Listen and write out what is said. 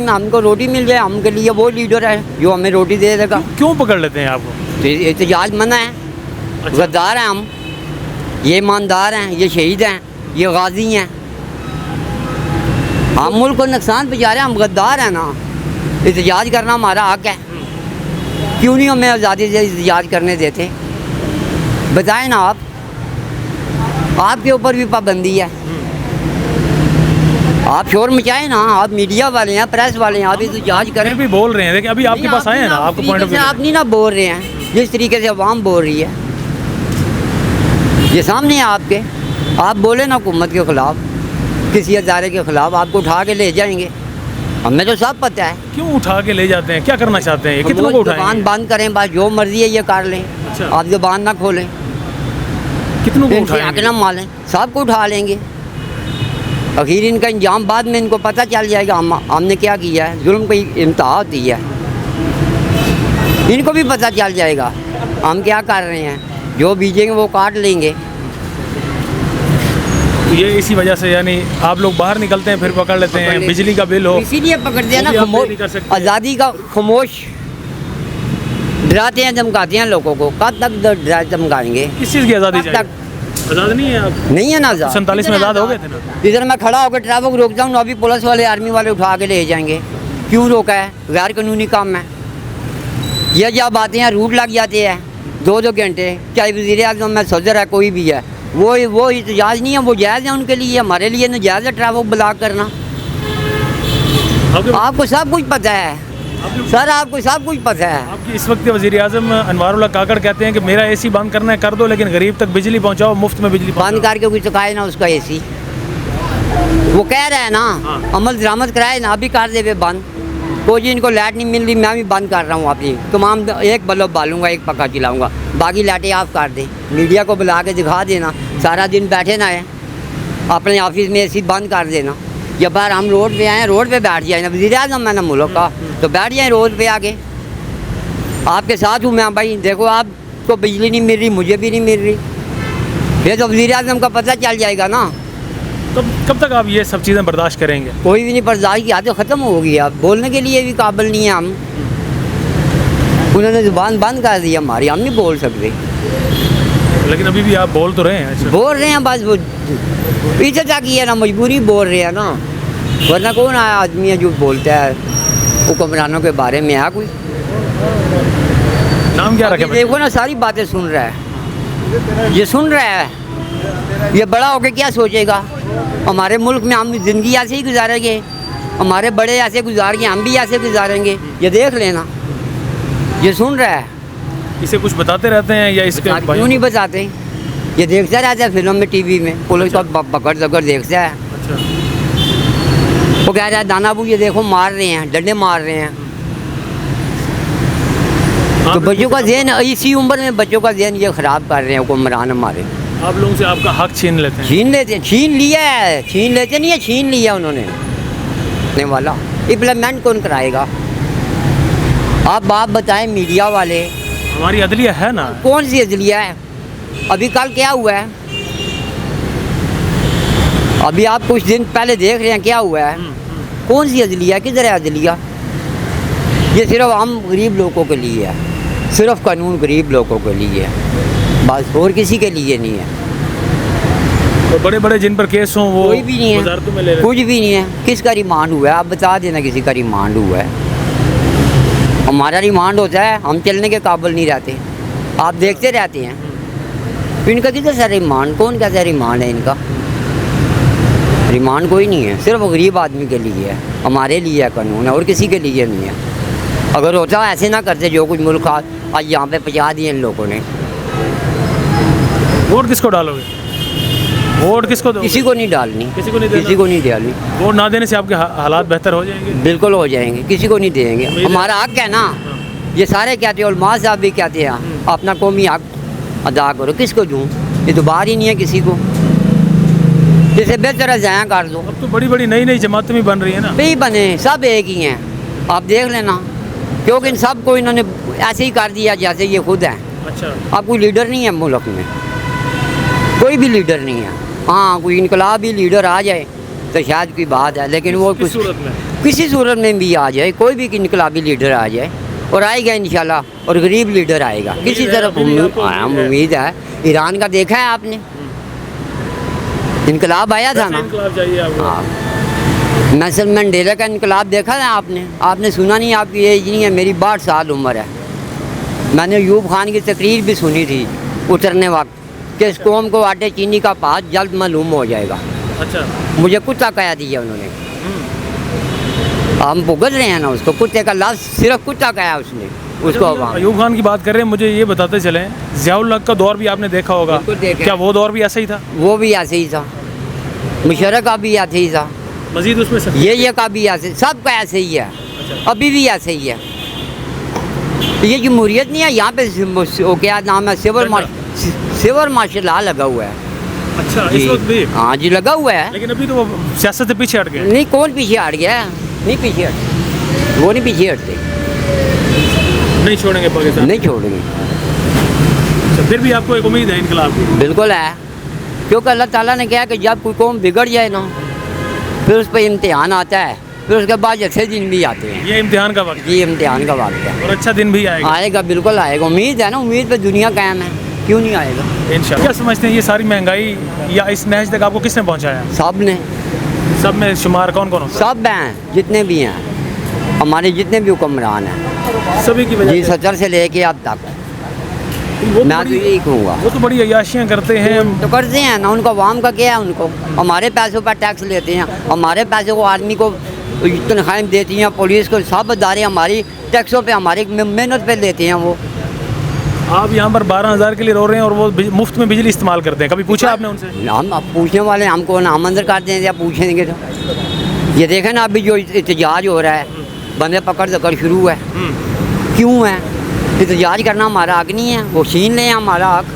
हमको रोटी मिल जाए, हमके लिए वो लीडर है जो हमें रोटी दे देगा। क्यों पकड़ लेते हैं आपको? तो एहतजाज मना है। अच्छा। गद्दार हैं हम, ये ईमानदार हैं, ये शहीद हैं, ये गाजी हैं। हम मुल्क को नुकसान पहुँचा रहे हैं, हम गद्दार हैं ना। एहतजाज करना हमारा हक है। क्यों नहीं हमें आज़ादी से एहतजाज करने देते? बताएं ना आप, आपके ऊपर भी पाबंदी है। आप शोर मचाएं ना, आप मीडिया वाले हैं, प्रेस वाले हैं, आप एहतजाज करें। फिर भी बोल रहे हैं, देखिए अभी आपके पास आए हैं ना, आपको पॉइंट ऑफ व्यू आप नहीं ना बोल रहे हैं जिस तरीके से अवाम बोल रही है। ये सामने है आपके, आप बोले ना हुकूमत के ख़िलाफ़, किसी अदारे के ख़िलाफ़, आपको उठा के ले जाएंगे। हमें तो सब पता है। क्यों उठा के ले जाते हैं? क्या करना चाहते हैं? ये कितनों को उठाएंगे? जुबान बंद करें, बस जो मर्जी है ये कर लें। अच्छा। आप जुबान ना खोलें, कितनों को इनसे आँख उठाएंगे? ना मालें, सबको उठा लेंगे। आखिर इनका इंजाम बाद में इनको पता चल जाएगा हमने क्या किया है। जुल्म की इंतहा होती है, इनको भी पता चल जाएगा हम क्या कर रहे हैं। जो बीजेंगे वो काट लेंगे। तो ये इसी वजह से, यानी आप लोग बाहर निकलते हैं फिर पकड़ लेते हैं, बिजली का बिल हो, इसीलिए पकड़ते हैं ना, वो भी आप नहीं कर सकते। आज़ादी का खामोश डराते हैं, धमकाते हैं लोगों को। कब तक डरा धमकाएंगे? किस चीज़ की आज़ादी कब चाहिए? तक? आज़ाद नहीं है आप? नहीं है ना आज़ाद। 47 में आज़ाद हो गए थे ना? इधर मैं खड़ा होकर ट्रैफिक रोक जाऊँ ना, अभी पुलिस वाले आर्मी वाले उठा के ले जाएंगे। क्यों रोका है? गैर कानूनी काम है। ये जब आते हैं रूट लग जाते हैं 2-2 घंटे, चाहे वज़ीर आज़म है, सदर है, कोई भी है, वो एहतजाज नहीं है, वो जायज़ है उनके लिए। हमारे लिए नाजायज़ है ट्रैफिक ब्लॉक करना। आपको सब कुछ पता है सर, आपको सब कुछ पता है। आपकी इस वक्त वज़ीर आज़म अनवारुल्लाह काकड़ कहते हैं कि मेरा एसी बंद करना है कर दो, लेकिन गरीब तक बिजली पहुंचाओ, मुफ्त में बिजली बंद करके कुछ चुकाए ना उसका एसी। वो कह रहा है ना, अमल दरामद कराए ना, अभी कर दे बंद। कोई जी इनको लाइट नहीं मिल रही, मैं भी बंद कर रहा हूँ अपनी तमाम। एक बल्ब बालूंगा, एक पक्का चलाऊँगा, बाकी लाइटें ऑफ कर दें। मीडिया को बुला के दिखा देना, सारा दिन बैठे ना है, अपने ऑफिस में एसी बंद कर देना। जब बार हम रोड पे आए, रोड पे बैठ जाए ना, वज़ीर आज़म है ना मुल्क का, तो बैठ जाए रोड पे आके। आपके साथ हूँ मैं भाई, देखो आपको बिजली नहीं मिल रही, मुझे भी नहीं मिल रही, फिर तो वज़ीर आज़म का पता चल जाएगा ना। कब तक आप ये सब चीज़ें बर्दाश्त करेंगे? कोई भी नहीं, बर्दाश्त की आदत ख़त्म होगी। अब बोलने के लिए भी काबिल नहीं है हम। उन्होंने ज़ुबान बंद कर दी हमारी, हम नहीं बोल सकते। लेकिन अभी भी आप बोल तो रहे हैं। अच्छा। बोल रहे हैं, बस वो पीछे तक ही है ना, मजबूरी बोल रहे हैं ना, वरना कौन आया आदमी है जो बोलता है हुक्मरानों के बारे में? है कोई? नाम क्या रखे? देखो ना, सारी बातें सुन रहा है, ये सुन रहा है, ये बड़ा होकर क्या सोचेगा? हमारे मुल्क में हम ज़िंदगी ऐसे ही गुजारेंगे, हमारे बड़े ऐसे गुजार के हम भी ऐसे गुजारेंगे। ये देख लेना, ये सुन रहा है। इसे कुछ बताते रहते हैं या इसके क्यों नहीं बताते? ये देखता रहता है फिल्म में, टीवी में, पुलिस का पकड़ दकड़ देखता है। अच्छा। वो कह रहा है दानाबू ये देखो मार रहे हैं, डंडे मार रहे हैं। तो बच्चों का ज़हन, इसी उम्र में बच्चों का ज़हन ये ख़राब कर रहे हैं हुक्मरान हमारे। आप लोगों से आपका हक छीन लेते हैं। छीन लेते, छीन लिया है, छीन लेते नहीं है, छीन लिया उन्होंने वाला। इम्प्लीमेंट कौन कराएगा? आप बताएं मीडिया वाले। हमारी अदलिया है ना। कौन सी अदलिया है? अभी कल क्या हुआ है? अभी आप कुछ दिन पहले देख रहे हैं क्या हुआ है? कौन सी अदलिया? किधर है अदलिया? ये सिर्फ हम गरीब लोगों के लिए है, सिर्फ कानून गरीब लोगों के लिए है, बस और किसी के लिए नहीं है। तो बड़े बड़े जिन पर केस हों वो कोई भी नहीं है, वजारतों में ले रहे हैं। कुछ भी नहीं है। किसका रिमांड हुआ है? आप बता देना किसी का रिमांड हुआ है। हमारा रिमांड होता है, हम चलने के काबिल नहीं रहते, आप देखते रहते हैं। इनका किधर सा रिमांड? कौन कहता है रिमांड है इनका? रिमांड कोई नहीं है, सिर्फ गरीब आदमी के लिए है, हमारे लिए है कानून है, और किसी के लिए नहीं है। अगर होता ऐसे ना करते जो कुछ मुल्क आज यहाँ पे पहुँचा दिए इन लोगों ने। वोट किसको डालोगे? वोट किसको दोगे? किसी को नहीं डालनी, किसी को नहीं देना? किसी को नहीं डालनी। वोट ना देने से आपके हालात बेहतर हो जाएंगे? बिल्कुल हो जाएंगे, किसी को नहीं देंगे। हमारा हक है ना, ये सारे कहते हैं, उलमा साहब भी कहते हैं अपना कौमी हक अदा करो। किसको दूँ? ये तो बाहर ही नहीं है किसी को, जैसे बेहतर ज़ाया कर दो। अब तो बड़ी बड़ी नई नई जमातें भी बन रही है ना। नहीं बने, सब एक ही हैं, आप देख लेना, क्योंकि इन सब को इन्होंने ऐसे ही कर दिया जैसे ये खुद हैं। अच्छा। अब कोई लीडर नहीं है मुल्क में, कोई भी लीडर नहीं है। हाँ, कोई इनकलाबी लीडर आ जाए तो शायद कोई बात है, लेकिन वो किस सूरत में? किसी सूरत में भी आ जाए, कोई भी इनकलाबी लीडर आ जाए, और आएगा इंशाल्लाह, और गरीब लीडर आएगा। किसी तरफ उम्मीद है। ईरान का देखा है आपने, इनकलाब आया था ना। इनकलाब चाहिए आपको? हाँ, नेल्सन मंडेला का इनकलाब देखा था आपने? आपने सुना नहीं, आपकी एज नहीं है, मेरी 62 साल उम्र है। मैंने अयूब खान की तकरीर भी सुनी थी उतरने वक्त कि इस कौम को आटे चीनी का पास जल्द मालूम हो जाएगा। अच्छा। मुझे कुत्ता कह दिया उन्होंने। हम भुगत रहे हैं ना उसको, कुत्ते का लफ्ज़ सिर्फ कुत्ता कहा उसने उसको। अयूब खान की बात कर रहे हैं, मुझे ये बताते चलें, ज़ियाउल हक का दौर भी आपने देखा होगा, बिल्कुल देखा। क्या वो दौर भी ऐसा ही था? वो भी ऐसे ही था, मुशर्रफ का भी ऐसे ही था, मजीद उसमें ये का भी ऐसे, सब का ऐसे ही है। अच्छा। अभी भी ऐसे ही है। ये जमहूरियत नहीं है यहाँ पे, वो क्या नाम है, सिविल मार्शल लॉ लगा हुआ है। अच्छा, इस वक्त भी? हाँ जी, लगा हुआ है। लेकिन अभी तो वो सियासत से पीछे हट गए। नहीं, कौन पीछे हट गया? नहीं पीछे हट, वो नहीं पीछे हटते, नहीं छोड़ेंगे पाकिस्तान? नहीं छोड़ेंगे। अच्छा, फिर भी आपको एक उम्मीद है इनकलाब की? बिल्कुल है, क्योंकि अल्लाह ताला ने कहा कि जब कोई कौम बिगड़ जाए ना, फिर उस पर इम्तिहान आता है, फिर उसके बाद अच्छे दिन भी आते हैं। ये इम्तिहान का वक्त? ये इम्तिहान का वक्त है, और अच्छा दिन भी आएगा? आएगा, बिल्कुल आएगा। उम्मीद है ना, उम्मीद पे दुनिया कायम है, क्यों नहीं आएगा इंशाअल्लाह। क्या समझते हैं, ये सारी महंगाई या इस नहज तक आपको किसने पहुंचाया? सब ने, सब में शुमार कौन कौन होता सब हैं, जितने भी हैं, हमारे जितने भी हुक्मरान हैं, है? सभी की वजह जी, से? 70 से लेके अब तक। वो मैं तो यही कहूँगा, वो तो बड़ी अयाशियाँ करते हैं। तो करते हैं ना, उनको अवाम का क्या है, उनको हमारे पैसों पर टैक्स लेते हैं, हमारे पैसों को आर्मी को तनख्वाहें देती हैं, पुलिस को, सब अदारे हमारी टैक्सों पे, हमारी मेहनत पे लेते हैं वो। आप यहाँ पर 12,000 के लिए रो रहे हैं और वो मुफ्त में बिजली इस्तेमाल करते हैं, कभी पूछा आपने उनसे? हम अब पूछने वाले हमको नाम अंदर कर दें या पूछेंगे तो। ये देखें ना, अभी जो एहतजाज हो रहा है, बंदे पकड़ दकड़ शुरू है, क्यों है? एहतजाज करना हमारा हक नहीं है, वो छीन लें हमारा हक।